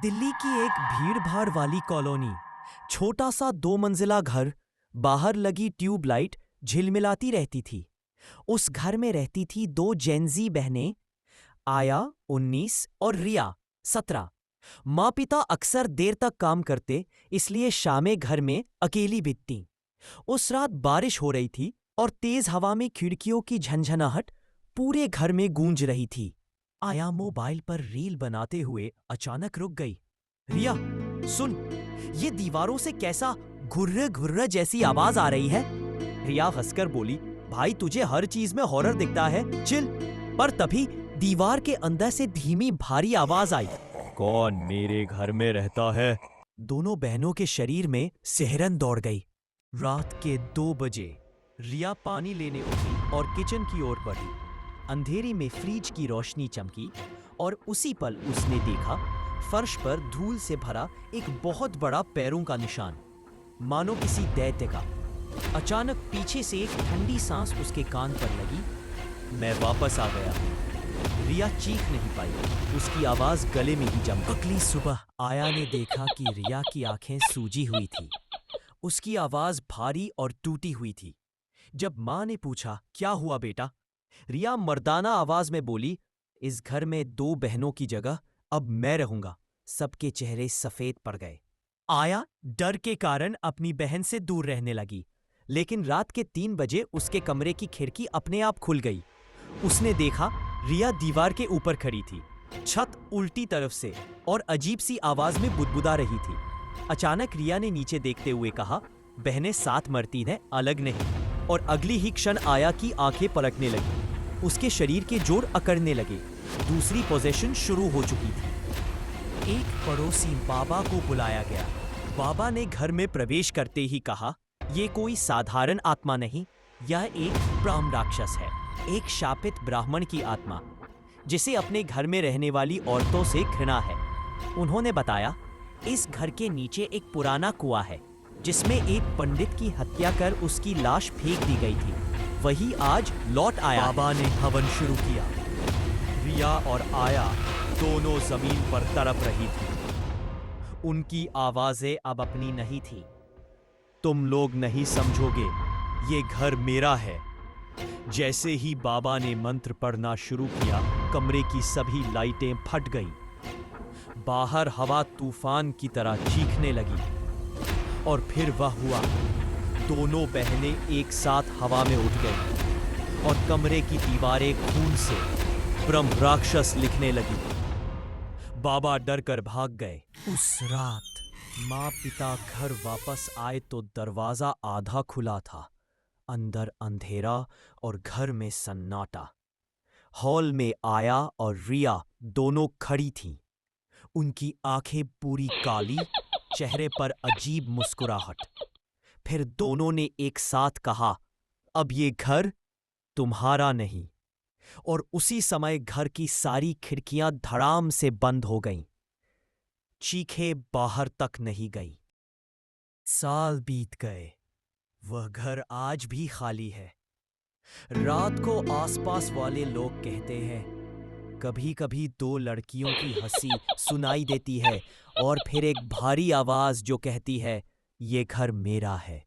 दिल्ली की एक भीड़-भाड़ वाली कॉलोनी। छोटा सा 2 मंजिला घर, बाहर लगी ट्यूबलाइट झिलमिलाती रहती थी। उस घर में रहती थी 2 जेनजी बहनें, आया 19 और रिया 17। माँ पिता अक्सर देर तक काम करते, इसलिए शामें घर में अकेली बीततीं। उस रात बारिश हो रही थी और तेज हवा में खिड़कियों की झनझनाहट पूरे घर में गूंज रही थी। आया मोबाइल पर रील बनाते हुए अचानक रुक गई। रिया, सुन, ये दीवारों से कैसा घुर्र घुर्र जैसी आवाज आ रही है। रिया हंसकर बोली, भाई तुझे हर चीज में हॉरर दिखता है, चिल। पर तभी दीवार के अंदर से धीमी भारी आवाज आई। कौन मेरे घर में रहता है? दोनों बहनों के शरीर में सिहरन दौड़ गई। रात के 2 बजे रिया पानी लेने उठी और किचन की ओर बढ़ी। अंधेरी में फ्रिज की रोशनी चमकी और उसी पल उसने देखा फर्श पर धूल से भरा एक बहुत बड़ा पैरों का निशान, मानो किसी दैत्य का। अचानक पीछे से एक ठंडी सांस उसके कान पर लगी। मैं वापस आ गया। रिया चीख नहीं पाई, उसकी आवाज गले में ही जम गई। अगली सुबह आया ने देखा कि रिया की आंखें सूजी हुई थी। उसकी आवाज भारी और टूटी हुई थी। जब माँ ने पूछा, क्या हुआ बेटा? रिया मर्दाना आवाज में बोली, इस घर में 2 बहनों की जगह अब मैं रहूंगा। सबके चेहरे सफेद पड़ गए। आया डर के कारण अपनी बहन से दूर रहने लगी, लेकिन रात के 3 बजे उसके कमरे की खिड़की अपने आप खुल गई। उसने देखा रिया दीवार के ऊपर खड़ी थी, छत उल्टी तरफ से, और अजीब सी आवाज में बुदबुदा रही थी। अचानक रिया ने नीचे देखते हुए कहा, बहनें साथ मरती हैं, अलग नहीं। और अगली ही क्षण आया की आंखें पलकने लगी। उसके शरीर के जोड़ अकड़ने लगे। दूसरी पोजीशन शुरू हो चुकी थी। एक पड़ोसी बाबा को बुलाया गया। बाबा ने घर में प्रवेश करते ही कहा, यह कोई साधारण आत्मा नहीं, यह एक ब्रह्म राक्षस है, एक शापित ब्राह्मण की आत्मा, जिसे अपने घर में रहने वाली औरतों से घृणा है। उन्होंने बताया, इस घर के नीचे एक पुराना कुआं है, जिसमें एक पंडित की हत्या कर उसकी लाश फेंक दी गई थी। वही आज लौट आया। बाबा ने हवन शुरू किया। रिया और आया दोनों जमीन पर तड़प रही थी। उनकी आवाजें अब अपनी नहीं थी। तुम लोग नहीं समझोगे, ये घर मेरा है। जैसे ही बाबा ने मंत्र पढ़ना शुरू किया, कमरे की सभी लाइटें फट गईं। बाहर हवा तूफान की तरह चीखने लगी। और फिर वह हुआ। दोनों बहनें एक साथ हवा में उठ गईं और कमरे की दीवारें खून से ब्रह्म राक्षस लिखने लगी। बाबा डर कर भाग गए। उस रात माँ पिता घर वापस आए तो दरवाजा आधा खुला था। अंदर अंधेरा और घर में सन्नाटा। हॉल में आया और रिया दोनों खड़ी थीं। उनकी आंखें पूरी काली, चेहरे पर अजीब मुस्कुराहट। फिर दोनों ने एक साथ कहा, अब ये घर तुम्हारा नहीं। और उसी समय घर की सारी खिड़कियां धड़ाम से बंद हो गईं। चीखें बाहर तक नहीं गई। साल बीत गए, वह घर आज भी खाली है। रात को आसपास वाले लोग कहते हैं, कभी कभी 2 लड़कियों की हंसी सुनाई देती है, और फिर एक भारी आवाज जो कहती है, ये घर मेरा है।